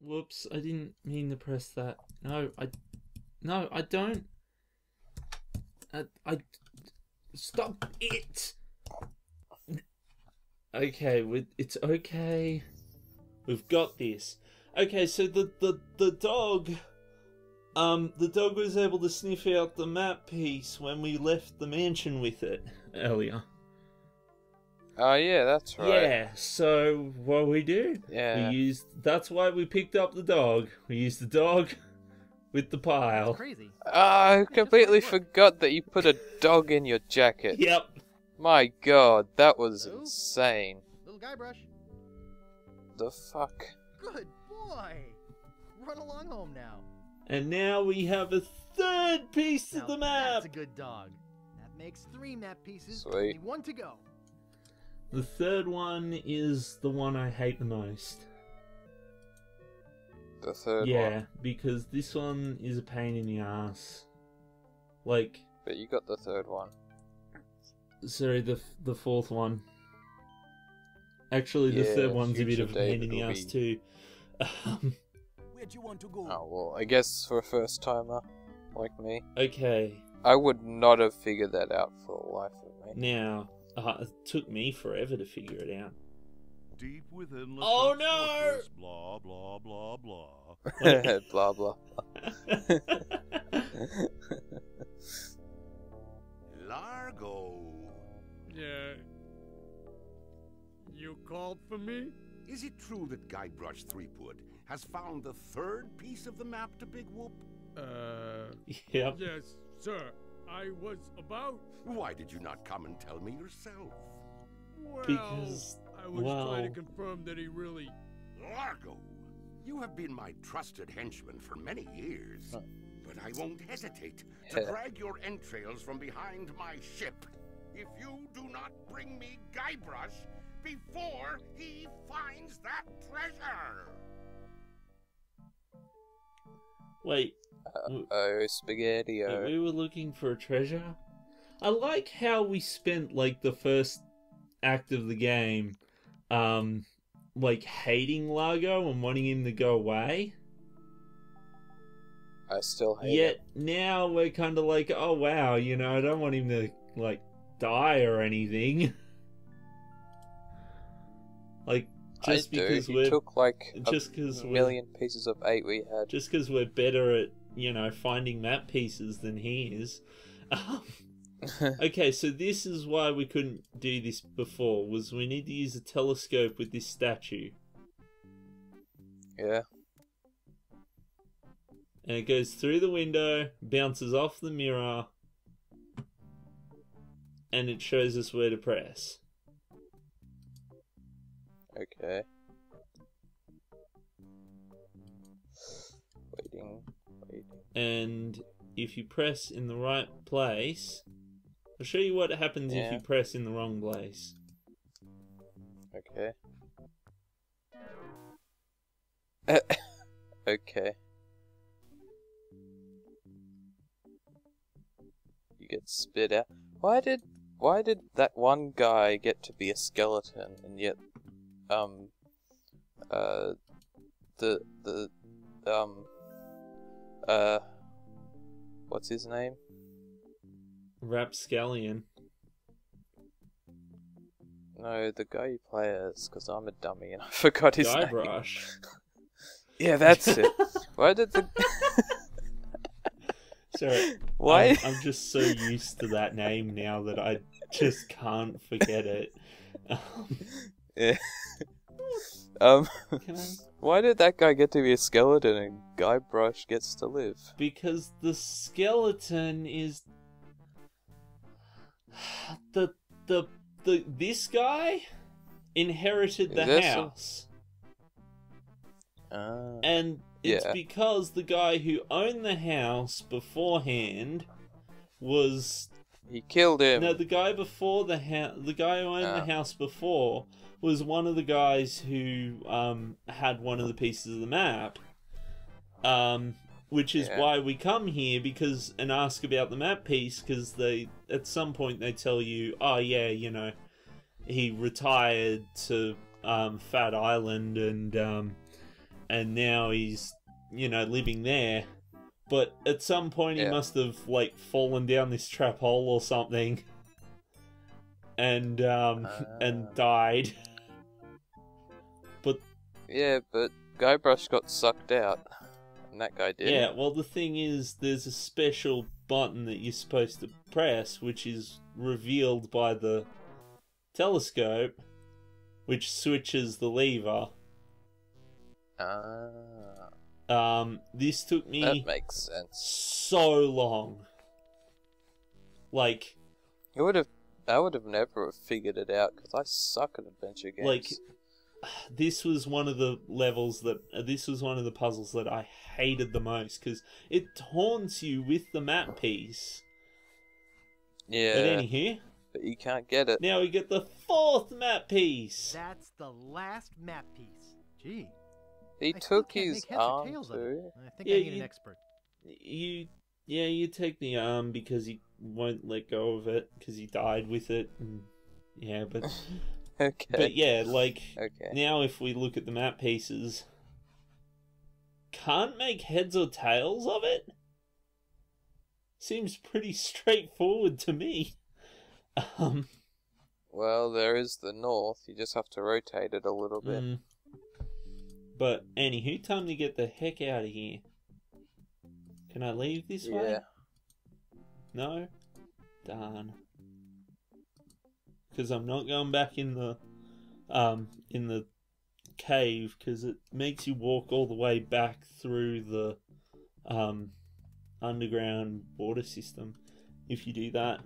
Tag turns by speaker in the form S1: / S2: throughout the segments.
S1: Whoops, I didn't mean to press that. No, I don't. I stop it. Okay, it's okay. We've got this. Okay, so the dog, the dog was able to sniff out the map piece when we left the mansion with it earlier.
S2: Oh yeah, that's right.
S1: Yeah, so what we do?
S2: Yeah.
S1: That's why we picked up the dog. We used the dog with the pile.
S3: That's crazy.
S2: I completely forgot that you put a dog in your jacket.
S1: Yep.
S2: My god, that was insane.
S3: Little guy brush.
S2: The fuck?
S3: Good boy. Run along home now.
S1: And now we have a third piece of the map.
S3: That's a good dog. That makes 3 map pieces.
S2: Sweet.
S3: Only 1 to go.
S1: The third one is the one I hate the most.
S2: The third one?
S1: Yeah, because this one is a pain in the ass. Like...
S2: But you got the third one.
S1: Sorry, the fourth one. Actually, the third one's a bit of a pain in the ass too.
S3: Where'd you want to go?
S2: Oh, well, I guess for a first timer like me.
S1: Okay.
S2: I would not have figured that out for the life of me.
S1: Now, it took me forever to figure it out.
S4: Deep within
S1: oh no!
S4: Blah blah blah blah.
S2: Blah blah.
S4: Largo.
S5: Yeah. You called for me?
S4: Is it true that Guybrush Threepwood has found the third piece of the map to Big Whoop?
S1: Yep.
S5: Yes, sir. I was about.
S4: Why did you not come and tell me yourself?
S5: Well,
S1: Because,
S5: I was trying to confirm that he really.
S4: Largo, you have been my trusted henchman for many years, but I won't hesitate to drag your entrails from behind my ship if you do not bring me Guybrush before he finds that treasure.
S1: Wait.
S2: Oh, spaghetti-o.
S1: We were looking for a treasure? I like how we spent, like, the first act of the game, like, hating Largo and wanting him to go away.
S2: I still hate
S1: Yet,
S2: it.
S1: now we're kind of like, oh wow, you know, I don't want him to, like, die or anything. Like, just because
S2: we took like
S1: a
S2: million pieces of 8 we had.
S1: Just because we're better at, you know, finding map pieces than he is. Okay, so this is why we couldn't do this before, was we need to use a telescope with this statue.
S2: Yeah.
S1: And it goes through the window, bounces off the mirror, and it shows us where to press.
S2: Okay. Waiting.
S1: And if you press in the right place, I'll show you what happens if you press in the wrong place.
S2: Okay. Okay. You get spit out. Why did that one guy get to be a skeleton and yet what's his name?
S1: Rapscallion.
S2: No, the guy you play as, because I'm a dummy and I forgot his name.
S1: Guybrush.
S2: Yeah, that's it. Why did the...
S1: Sorry,
S2: why?
S1: I'm just so used to that name now that I just can't forget it.
S2: Yeah. Why did that guy get to be a skeleton and Guybrush gets to live?
S1: Because the skeleton is this guy inherited the house. And it's because the guy who owned the house beforehand was...
S2: He killed him.
S1: No, the guy before the guy who owned the house before was one of the guys who had one of the pieces of the map. Which is why we come here and ask about the map piece, because they at some point they tell you, oh yeah, you know, he retired to Fat Island and and now he's, you know, living there. But at some point he must have, like, fallen down this trap hole or something. And died. But...
S2: Yeah, but Guybrush got sucked out. And that guy did.
S1: Yeah, well, the thing is, there's a special button that you're supposed to press, which is revealed by the telescope, which switches the lever. This took me...
S2: That makes sense.
S1: So long. Like...
S2: I would have never figured it out, because I suck at adventure games.
S1: Like, this was one of the levels that... this was one of the puzzles that I hated the most, because it taunts you with the map piece.
S2: Yeah.
S1: But anywho...
S2: But you can't get it.
S1: Now we get the 4th map piece!
S3: That's the last map piece. Gee.
S2: He took his arm too.
S3: I think I need an expert.
S1: You take the arm because he won't let go of it because he died with it. And, yeah, but
S2: okay.
S1: But yeah, like now if we look at the map pieces, can't make heads or tails of it. Seems pretty straightforward to me.
S2: Well, there is the north. You just have to rotate it a little bit.
S1: But anywho, time to get the heck out of here. Can I leave this way?
S2: Yeah.
S1: No? Darn. Because I'm not going back in the cave, because it makes you walk all the way back through the underground water system if you do that.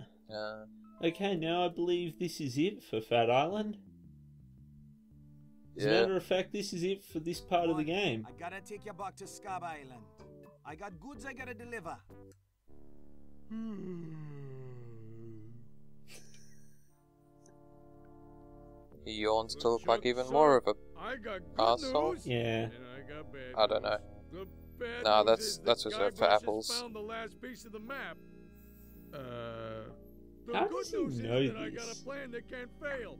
S1: Okay, now I believe this is it for Fat Island. As a matter of fact, this is it for this part of the game.
S6: I gotta take you back to Scab Island. I got goods I gotta deliver.
S2: He yawns to look like even more of a asshole.
S1: Yeah.
S2: I don't know. Nah, that's reserved for apples.
S5: Found the last piece of the map.
S1: How does he know
S5: that I got
S1: this?
S5: a plan that can't fail.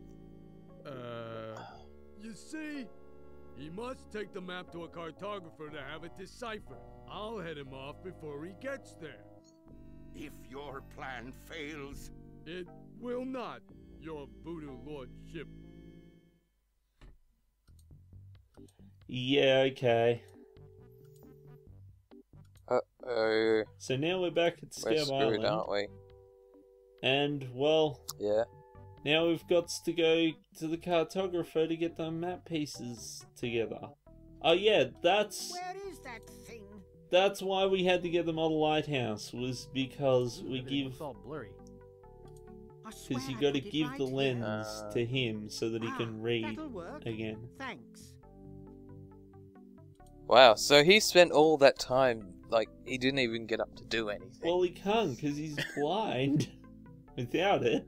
S5: You see, he must take the map to a cartographer to have it deciphered. I'll head him off before he gets there.
S4: If your plan fails...
S5: It will not, your voodoo lordship.
S1: Yeah, okay.
S2: Uh-oh.
S1: So now we're back at
S2: We're
S1: Scab
S2: screwed,
S1: Island.
S2: aren't we?
S1: And, well...
S2: Yeah.
S1: Now we've got to go to the cartographer to get the map pieces together. Oh yeah, that's...
S7: Where is that thing?
S1: That's why we had to get the model lighthouse, was because we give...
S3: It's all blurry.
S1: Because you got to give the lens to him so that he can read again.
S7: Thanks.
S2: Wow, so he spent all that time, like, he didn't even get up to do anything.
S1: Well, he can't, because he's blind without it.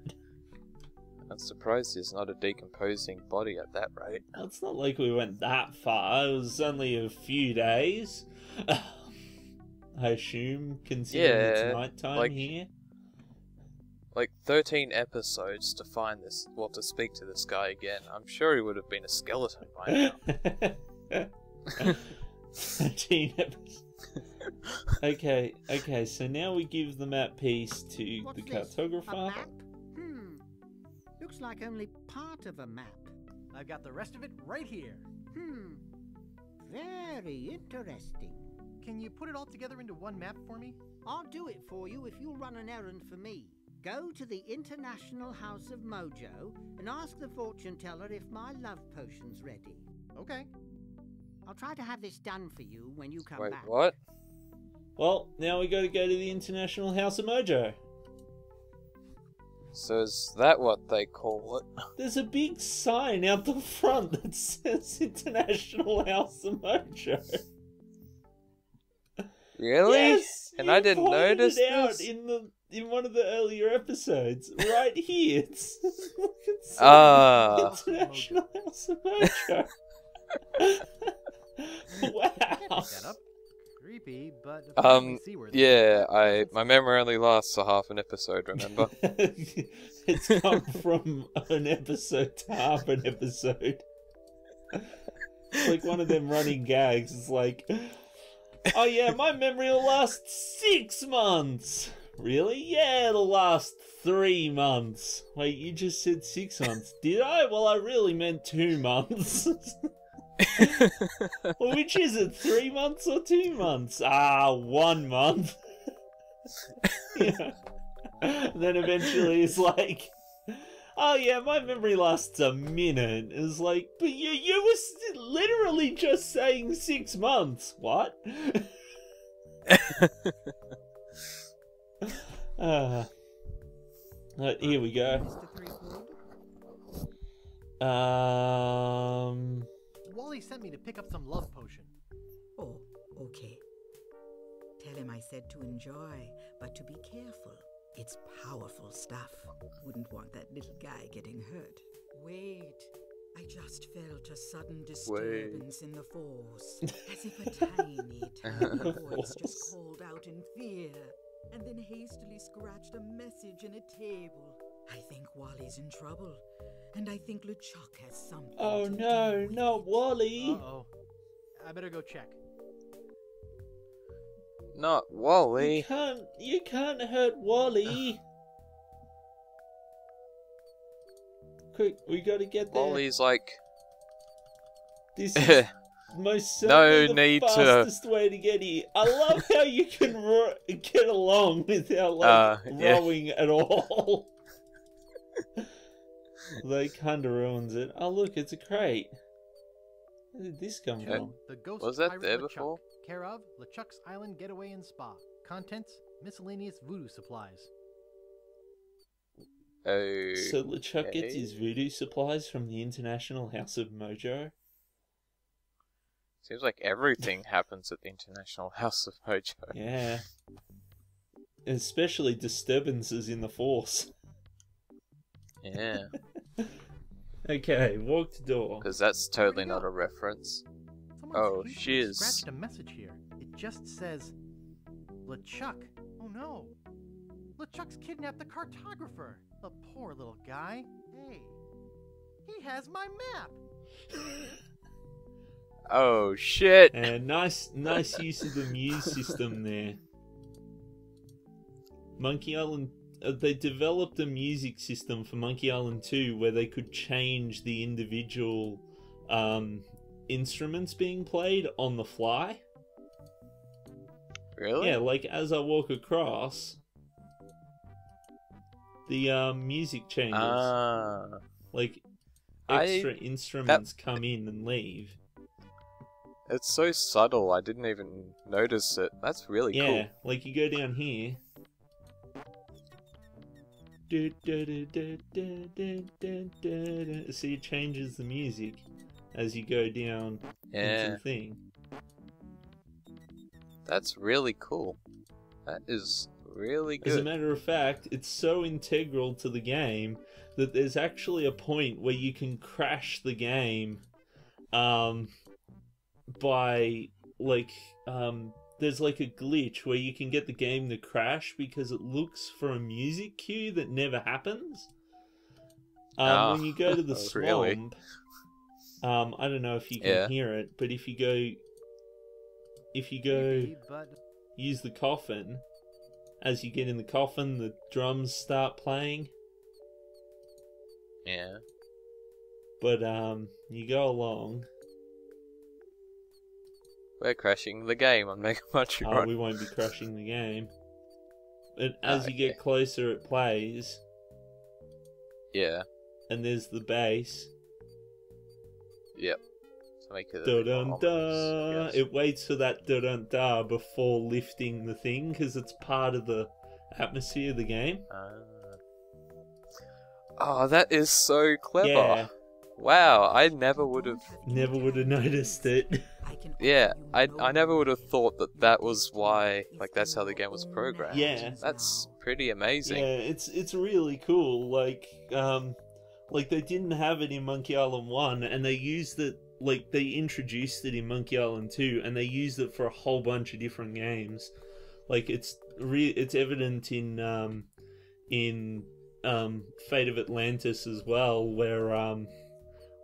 S2: I'm surprised he's not a decomposing body at that rate.
S1: Well, it's not like we went that far. It was only a few days. I assume, considering it's nighttime here.
S2: Like 13 episodes to find this, well, to speak to this guy again. I'm sure he would have been a skeleton by now.
S1: 13 episodes. Okay, so now we give the map piece to the cartographer.
S7: A map? Looks like only part of a map.
S3: I've got the rest of it right here.
S7: Very interesting.
S3: Can you put it all together into one map for me?
S7: I'll do it for you if you'll run an errand for me. Go to the International House of Mojo and ask the fortune teller if my love potion's ready.
S3: Okay.
S7: I'll try to have this done for you when you come
S2: Wait,
S7: back.
S2: what?
S1: Well, now we got to go to the International House of Mojo.
S2: So is that what they call it?
S1: There's a big sign out the front that says International House of Mojo.
S2: Really?
S1: Yes,
S2: and I didn't notice
S1: it out
S2: this?
S1: in one of the earlier episodes. Right here. It's International House of Mojo. Wow.
S3: That up. Creepy, but apparently seaworthy.
S2: my memory only lasts a half an episode, remember?
S1: It's come from an episode to half an episode. It's like one of them running gags. It's like, oh yeah, my memory will last 6 months. Really? Yeah, it'll last 3 months. Wait, you just said 6 months. Did I? Well, I really meant 2 months. Well, which is it? 3 months or 2 months? 1 month. Yeah. Then eventually it's like, oh yeah, my memory lasts a minute. It's like, but you were literally just saying 6 months. What? Here we go.
S3: Wally sent me to pick up some love potion.
S8: Oh, okay. Tell him I said to enjoy, but to be careful. It's powerful stuff. Wouldn't want that little guy getting hurt. Wait. I just felt a sudden disturbance in the force. As if a tiny voice just called out in fear. And then hastily scratched a message in a table. I think Wally's in trouble. And I think LeChuck has something.
S1: Oh no, not Wally.
S3: Uh-oh. I better go check.
S2: Not Wally.
S1: You can't hurt Wally. Quick, we gotta get there.
S2: Wally's like...
S1: This is most certainly the fastest way to get here. I love how you can get along without rowing at all. They kinda ruins it. Oh look, it's a crate. Where did this come from?
S3: The Ghost
S2: Was that
S3: Pirate
S2: there
S3: LeChuck,
S2: before?
S3: care of LeChuck's Island Getaway and Spa. Contents: miscellaneous voodoo supplies.
S2: Oh.
S1: So LeChuck gets his voodoo supplies from the International House of Mojo?
S2: Seems like everything happens at the International House of Mojo.
S1: Yeah. Especially disturbances in the Force.
S2: Yeah.
S1: Okay, walk to door.
S2: Because that's totally not a reference.
S3: Someone's hastily
S2: shiz.
S3: scratched a message here. It just says, LeChuck. Oh no. LeChuck's kidnapped the cartographer. The poor little guy. Hey, he has my map.
S2: Oh shit!
S1: And nice use of the Muse system there. Monkey Island, they developed a music system for Monkey Island 2 where they could change the individual instruments being played on the fly.
S2: Really?
S1: Yeah, like as I walk across, the music changes. Like extra instruments come in and leave.
S2: It's so subtle, I didn't even notice it. That's really cool.
S1: Yeah, like you go down here. See, it changes the music as you go down into the thing.
S2: That's really cool. That is really good.
S1: As a matter of fact, it's so integral to the game that there's actually a point where you can crash the game by, like, there's like a glitch where you can get the game to crash because it looks for a music cue that never happens. When you go to the swamp,
S2: really?
S1: I don't know if you can hear it, but if you go use the coffin, as you get in the coffin, the drums start playing.
S2: Yeah.
S1: But you go along.
S2: We're crashing the game on Mega Munchie Run.
S1: Oh, we won't be crashing the game. But as you get closer, it plays.
S2: Yeah.
S1: And there's the bass.
S2: Yep. To make it
S1: da-dun-da. It waits for that da-dun-da before lifting the thing, because it's part of the atmosphere of the game.
S2: Oh, that is so clever.
S1: Yeah.
S2: Wow, I never would have
S1: noticed it.
S2: Yeah, I never would have thought that was why, like, that's how the game was programmed.
S1: Yeah.
S2: That's pretty amazing.
S1: Yeah, it's really cool. Like they didn't have it in Monkey Island 1, and they used it, like, they introduced it in Monkey Island 2, and they used it for a whole bunch of different games. Like, it's evident in Fate of Atlantis as well,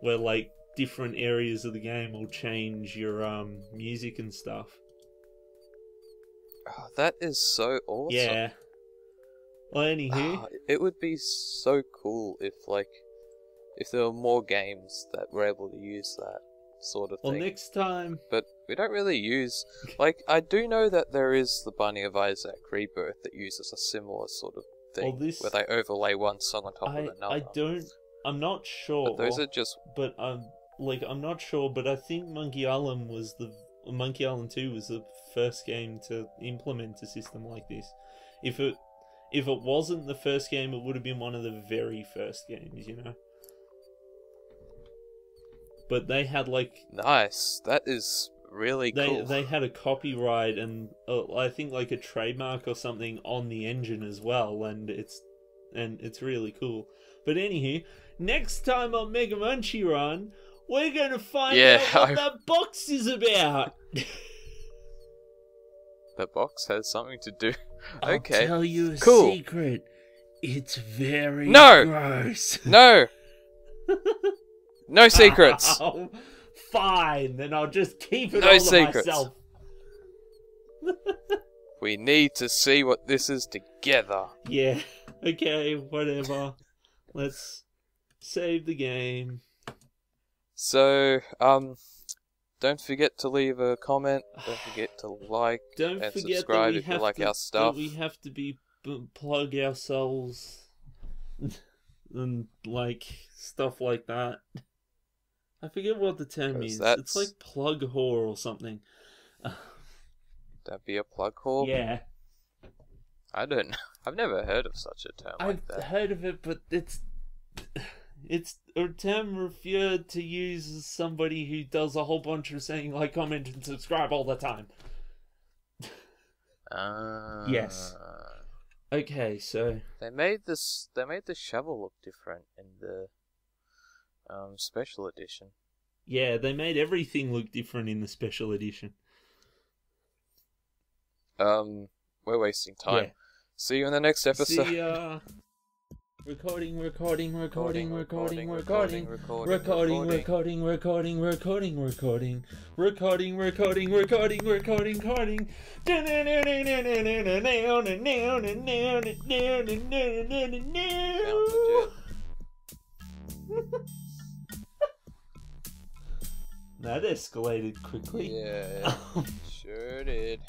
S1: where like different areas of the game will change your music and stuff.
S2: Oh, that is so awesome.
S1: Yeah. Well, anywho,
S2: it would be so cool if there were more games that were able to use that sort of thing.
S1: well, next time.
S2: But we don't really use... I do know that there is the Binding of Isaac Rebirth that uses a similar sort of thing, where they overlay one song on top of another.
S1: I'm not sure.
S2: But those are just...
S1: But I'm not sure, but I think Monkey Island 2 was the first game to implement a system like this. If it wasn't the first game, it would have been one of the very first games, you know? But they had
S2: Nice. That is really cool.
S1: They had a copyright and I think a trademark or something on the engine as well, and it's really cool. But anywho, next time on Mega Munchie Run, we're gonna find out what that box is about.
S2: The box has something to do.
S1: I'll
S2: Okay.
S1: tell you a
S2: cool.
S1: secret. It's very
S2: No!
S1: gross.
S2: No! No secrets!
S1: Oh, fine, then I'll just keep it
S2: No
S1: all to
S2: secrets.
S1: myself.
S2: We need to see what this is together.
S1: Yeah, okay, whatever. Let's save the game.
S2: So, don't forget to leave a comment. Don't forget to like
S1: Don't
S2: and
S1: forget
S2: subscribe
S1: that
S2: if you like our stuff.
S1: That we have to plug ourselves and stuff like that. I forget what the term is. It's like plug whore or something.
S2: Don't be a plug whore?
S1: Yeah.
S2: I don't know. I've never heard of such a term like that.
S1: I've heard of it, but it's a term referred to use as somebody who does a whole bunch of saying like, comment, and subscribe all the time. Yes. Okay, so
S2: They made the shovel look different in the special edition.
S1: yeah, they made everything look different in the special edition.
S2: We're wasting time.
S1: Yeah.
S2: See you in the next episode.
S1: See ya. Recording.
S2: Recording.
S1: That escalated quickly.
S2: Yeah, sure did.